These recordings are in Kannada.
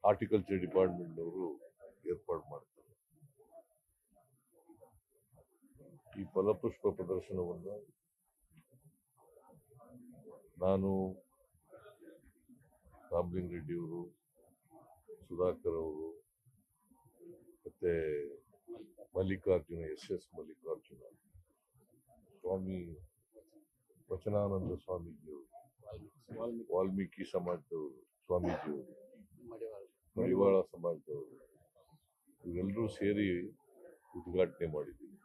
ಹಾರ್ಟಿಕಲ್ಚರ್ ಡಿಪಾರ್ಟ್ಮೆಂಟ್ನವರು ಏರ್ಪಾಡು ಮಾಡ್ತಾರೆ. ಈ ಫಲಪುಷ್ಪ ಪ್ರದರ್ಶನವನ್ನು ನಾನು, ರಾಮಲಿಂಗ ರೆಡ್ಡಿಯವರು, ಸುಧಾಕರ್ ಅವರು, ಮತ್ತೆ ಮಲ್ಲಿಕಾರ್ಜುನ, ಎಸ್ ಮಲ್ಲಿಕಾರ್ಜುನ, ಸ್ವಾಮಿ ವಚನಾನಂದ ಸ್ವಾಮೀಜಿಯವರು, ವಾಲ್ಮೀಕಿ ಸಮಾಜದವರು, ಸ್ವಾಮೀಜಿಯವರು, ಮಡಿವಾಳ ಸಮಾಜದವರು, ಇವೆಲ್ಲರೂ ಸೇರಿ ಉದ್ಘಾಟನೆ ಮಾಡಿದ್ದೀವಿ.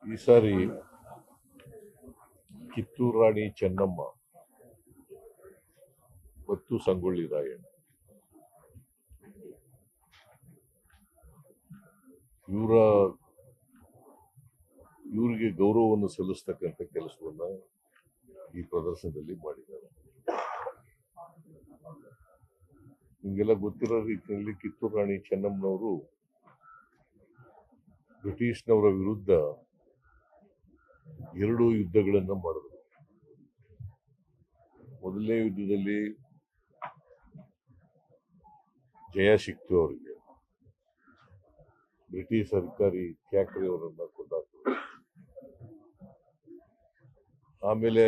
ಈ ಸಾರಿ ಕಿತ್ತೂರು ರಾಣಿ ಚೆನ್ನಮ್ಮ ಮತ್ತು ಸಂಗೊಳ್ಳಿ ರಾಯಣ್ಣ ಇವರಿಗೆ ಗೌರವವನ್ನು ಸಲ್ಲಿಸ್ತಕ್ಕಂಥ ಕೆಲಸವನ್ನ ಈ ಪ್ರದರ್ಶನದಲ್ಲಿ ಮಾಡಿದ್ದಾರೆ. ನಿಮಗೆಲ್ಲ ಗೊತ್ತಿರೋ ರೀತಿಯಲ್ಲಿ ಕಿತ್ತೂರು ರಾಣಿ ಚೆನ್ನಮ್ಮನವರು ಬ್ರಿಟಿಷ್ನವರ ವಿರುದ್ಧ 2 ಯುದ್ಧಗಳನ್ನು ಮಾಡಿದ್ರು. ಮೊದಲನೇ ಯುದ್ಧದಲ್ಲಿ ಜಯ ಸಿಕ್ತು ಅವರಿಗೆ. ಬ್ರಿಟಿಷ್ ಅಧಿಕಾರಿ ಥ್ಯಾಕ್ರೆ ಅವರನ್ನ ಕೊಂದಾಕಿದ್ರು. ಆಮೇಲೆ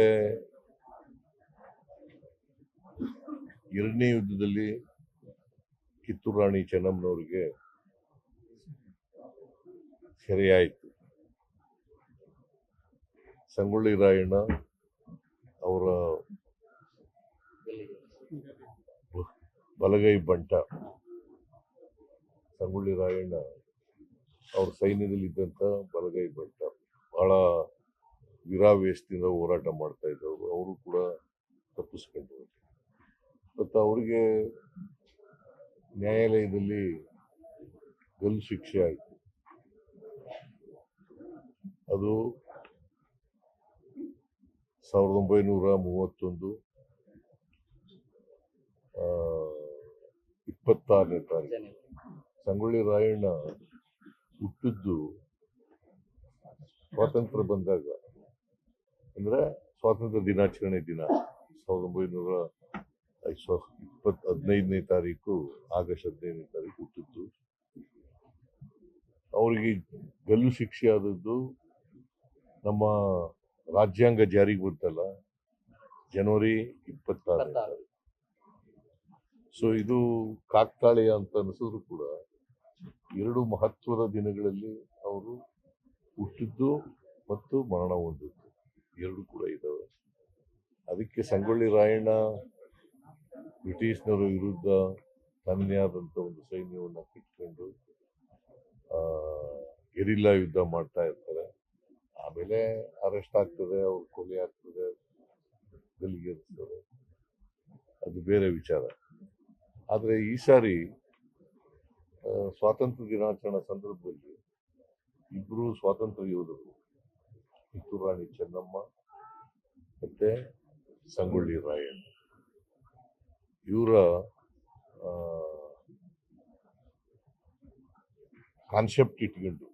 2ನೇ ಯುದ್ಧದಲ್ಲಿ ಕಿತ್ತೂರು ರಾಣಿ ಚೆನ್ನಮ್ಮನವರಿಗೆ ಸೆರೆಯಾಯಿತು. ಸಂಗೊಳ್ಳಿ ರಾಯಣ್ಣ ಅವರ ಬಲಗೈ ಬಂಟ. ಸಂಗೊಳ್ಳಿ ರಾಯಣ್ಣ ಅವ್ರ ಸೈನ್ಯದಲ್ಲಿದ್ದಂಥ ಬಲಗೈ ಬಂಟ. ಬಹಳ ವೀರಾವೇಶದಿಂದ ಹೋರಾಟ ಮಾಡ್ತಾ ಇದ್ದವರು. ಅವರು ಕೂಡ ತಪ್ಪಿಸ್ಕೊಂಡ್ರು. ಮತ್ತು ಅವರಿಗೆ ನ್ಯಾಯಾಲಯದಲ್ಲಿ ಗಲ್ಲು ಶಿಕ್ಷೆ ಆಯಿತು. ಅದು 1931 26ನೇ ತಾರೀಕು. ಸಂಗೊಳ್ಳಿ ರಾಯಣ್ಣ ಹುಟ್ಟಿದ್ದು ಸ್ವಾತಂತ್ರ್ಯ ಬಂದಾಗ, ಅಂದ್ರೆ ಸ್ವಾತಂತ್ರ್ಯ ದಿನಾಚರಣೆ ದಿನ 15ನೇ ತಾರೀಕು, ಆಗಸ್ಟ್ 15ನೇ ತಾರೀಕು ಹುಟ್ಟಿದ್ದು. ಅವರಿಗೆ ಗಲ್ಲು ಶಿಕ್ಷೆ ಆದದ್ದು ನಮ್ಮ ರಾಜ್ಯಾಂಗ ಜಾರಿಗೆ ಬಂತಲ್ಲ, ಜನವರಿ 26ನೇ ತಾರೀಕು. ಸೊ ಇದು ಕಾಕ್ತಾಳೀಯ ಅಂತ ಅನಿಸಿದ್ರು ಕೂಡ 2 ಮಹತ್ವದ ದಿನಗಳಲ್ಲಿ ಅವರು ಹುಟ್ಟಿದ್ದು ಮತ್ತು ಮರಣ ಹೊಂದಿದ್ದು 2 ಕೂಡ ಇದ್ದಾವೆ. ಅದಕ್ಕೆ ಸಂಗೊಳ್ಳಿ ರಾಯಣ್ಣ ಬ್ರಿಟಿಷ್ನವರ ವಿರುದ್ಧ ತನ್ನದೇ ಆದಂಥ ಒಂದು ಸೈನ್ಯವನ್ನು ಕಟ್ಟಿಕೊಂಡು ಗೆರಿಲ್ಲಾ ಯುದ್ಧ ಮಾಡ್ತಾ ಇರ್ತಾರೆ. ಆಮೇಲೆ ಅರೆಸ್ಟ್ ಆಗ್ತದೆ, ಅವ್ರ ಕೊಲೆ ಆಗ್ತದೆ, ಗಲ್ಲಿಗೇರಿಸ್ತದೆ, ಅದು ಬೇರೆ ವಿಚಾರ. ಆದರೆ ಈ ಸಾರಿ ಸ್ವಾತಂತ್ರ್ಯ ದಿನಾಚರಣೆ ಸಂದರ್ಭದಲ್ಲಿ 2 ಸ್ವಾತಂತ್ರ್ಯ ಯೋಧರು, ಕಿತ್ತೂರು ರಾಣಿ ಚೆನ್ನಮ್ಮ ಮತ್ತೆ ಸಂಗೊಳ್ಳಿ ರಾಯಣ್ಣ, ಇವರ ಕಾನ್ಸೆಪ್ಟ್ ಇಟ್ಕೊಂಡು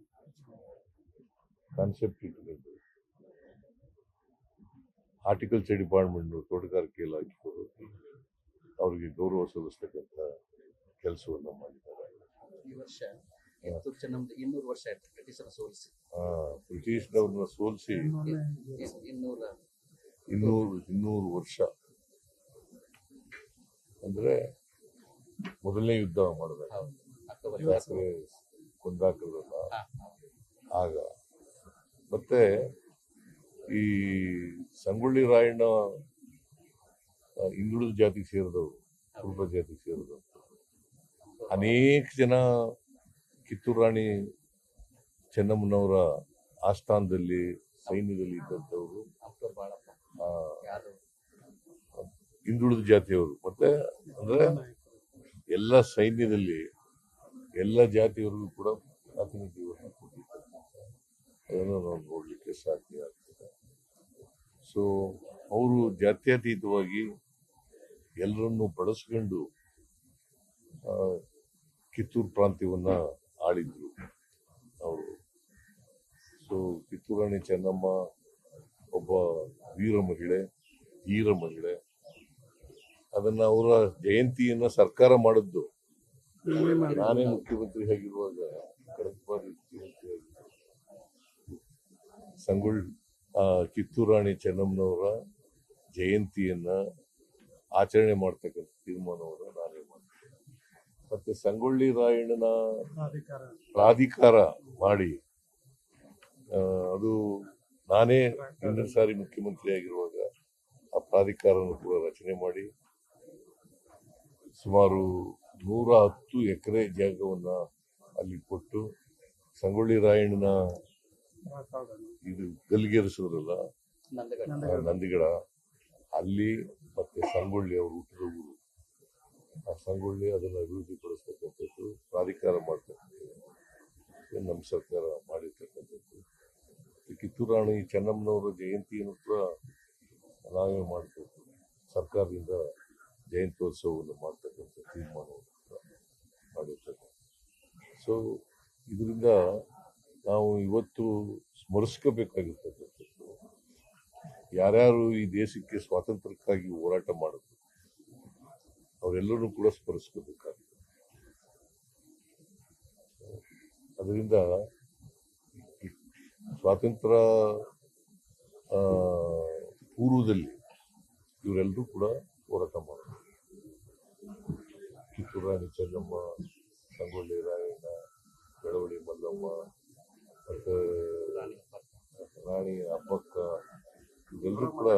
ಹಾರ್ಟಿಕಲ್ಚರ್ ಡಿಪಾರ್ಟ್ಮೆಂಟ್, ತೋಟಗಾರಿಕೆ ಇಲಾಖೆಯವರು ಅವರಿಗೆ ಗೌರವ ಸಲ್ಲಿಸ್ತಕ್ಕಂಥ ಕೆಲಸವನ್ನು ಮಾಡಿದ್ದಾರೆ. ಈ ವರ್ಷ ಕಿತ್ತೂರು ಚೆನ್ನಮ್ಮ 200 ವರ್ಷ ಆಯ್ತು ಬ್ರಿಟಿಷರನ್ನ ಸೋಲಿಸಿ. ಬ್ರಿಟಿಷ್ನವ್ರನ್ನ ಸೋಲಿಸಿ 200 ವರ್ಷ ಅಂದ್ರೆ ಮೊದಲನೇ ಯುದ್ಧ ಮಾಡಿದಾಗ ಕೊಂದಾಕರಲ್ಲ ಆಗ. ಮತ್ತೆ ಈ ಸಂಗೊಳ್ಳಿ ರಾಯಣ್ಣ ಹಿಂದುಳಿದ ಜಾತಿಗೆ ಸೇರಿದವರು, ಕುರುಬ ಜಾತಿಗೆ ಸೇರಿದವರು. ಅನೇಕ ಜನ ಕಿತ್ತೂರು ರಾಣಿ ಚೆನ್ನಮ್ಮನವರ ಆಸ್ಥಾನದಲ್ಲಿ ಸೈನ್ಯದಲ್ಲಿ ಇದ್ದಂಥವರು ಹಿಂದುಳಿದ ಜಾತಿಯವರು. ಮತ್ತೆ ಅಂದ್ರೆ ಎಲ್ಲ ಸೈನ್ಯದಲ್ಲಿ ಎಲ್ಲ ಜಾತಿಯವರಿಗೂ ಕೂಡ ಪ್ರಾತಿನಿಧ್ಯವನ್ನು ಕೊಟ್ಟಿದ್ದಾರೆ. ಅದನ್ನು ನಾವು ನೋಡ್ಲಿಕ್ಕೆ ಸಾಧ್ಯ ಆಗ್ತದೆ. ಸೊ ಅವರು ಜಾತ್ಯತೀತವಾಗಿ ಎಲ್ಲರನ್ನು ಬಳಸ್ಕೊಂಡು ಕಿತ್ತೂರು ಪ್ರಾಂತ್ಯವನ್ನ ಆಳಿದ್ರು ಅವರು. ಸೊ ಕಿತ್ತೂರು ರಾಣಿ ಚೆನ್ನಮ್ಮ ಒಬ್ಬ ವೀರ ಮಹಿಳೆ, ಅದನ್ನ ಅವರ ಜಯಂತಿಯನ್ನ ಸರ್ಕಾರ ಮಾಡಿದ್ದು. ನಾನೇ ಮುಖ್ಯಮಂತ್ರಿ ಆಗಿರುವಾಗ ಕಳೆದ ಬಾರಿ ಮುಖ್ಯಮಂತ್ರಿ ಆಗಿದ್ದೆ. ಕಿತ್ತೂರು ರಾಣಿ ಚೆನ್ನಮ್ಮನವರ ಜಯಂತಿಯನ್ನ ಆಚರಣೆ ಮಾಡ್ತಕ್ಕಂಥ ತೀರ್ಮಾನವನ್ನು ನಾನೇ ಮಾಡಿದೆ. ಮತ್ತೆ ಸಂಗೊಳ್ಳಿ ರಾಯಣ್ಣನ ಪ್ರಾಧಿಕಾರ ಮಾಡಿ ಅದು ನಾನೇ ಹಿಂದಿನ ಸಾರಿ ಮುಖ್ಯಮಂತ್ರಿ ಆಗಿರುವಾಗ ಆ ಪ್ರಾಧಿಕಾರವನ್ನು ಕೂಡ ರಚನೆ ಮಾಡಿ ಸುಮಾರು 110 ಎಕರೆ ಜಾಗವನ್ನ ಅಲ್ಲಿ ಕೊಟ್ಟು ಸಂಗೊಳ್ಳಿ ರಾಯಣ್ಣನ ಇದು ಗಲ್ಲಿಗೇರಿಸಿದ್ರಲ್ಲ ನಂದಿಗಡ ಅಲ್ಲಿ ಮತ್ತೆ ಸಂಗೊಳ್ಳಿ ಅವರು ಹುಟ್ಟಿದ ಊರು, ಆ ಸಂಗೊಳ್ಳಿ ಅದನ್ನು ಅಭಿವೃದ್ಧಿಪಡಿಸ್ತಕ್ಕಂಥದ್ದು ಪ್ರಾಧಿಕಾರ ಮಾಡ್ತಕ್ಕಂಥದ್ದು ನಮ್ಮ ಸರ್ಕಾರ ಮಾಡಿರ್ತಕ್ಕಂಥದ್ದು. ಕಿತ್ತೂರು ರಾಣಿ ಚೆನ್ನಮ್ಮನವರ ಜಯಂತಿಯನ್ನು ಕೂಡ ನಾವೇ ಮಾಡಬೇಕು, ಸರ್ಕಾರದಿಂದ ಜಯಂತ್ಯೋತ್ಸವವನ್ನು ಮಾಡ್ತಕ್ಕಂಥ ತೀರ್ಮಾನವನ್ನು ಕೂಡ ಮಾಡಿರ್ತಕ್ಕಂಥ. ಸೊ ಇದರಿಂದ ನಾವು ಇವತ್ತು ಸ್ಮರಿಸ್ಕೋಬೇಕಾಗಿರ್ತಕ್ಕಂಥದ್ದು ಯಾರ್ಯಾರು ಈ ದೇಶಕ್ಕೆ ಸ್ವಾತಂತ್ರ್ಯಕ್ಕಾಗಿ ಹೋರಾಟ ಮಾಡಿದ್ರು ಅವರೆಲ್ಲರೂ ಕೂಡ ಸ್ಮರಿಸ್ಕೋಬೇಕಾಗಿದೆ. ಅದರಿಂದ ಸ್ವಾತಂತ್ರ್ಯ ಪೂರ್ವದಲ್ಲಿ ಇವರೆಲ್ಲರೂ ಕೂಡ ಹೋರಾಟ ಮಾಡಿದ್ರು. ಕಿತ್ತೂರು ರಾಣಿ ಚೆನ್ನಮ್ಮ, ಸಂಗೊಳ್ಳಿ ರಾಯಣ್ಣ, ಬೆಳವಡಿ ಮಲ್ಲಮ್ಮ, ಮತ್ತೆ ರಾಣಿ ಅಬ್ಬಕ್ಕ, ಇವೆಲ್ಲರೂ ಕೂಡ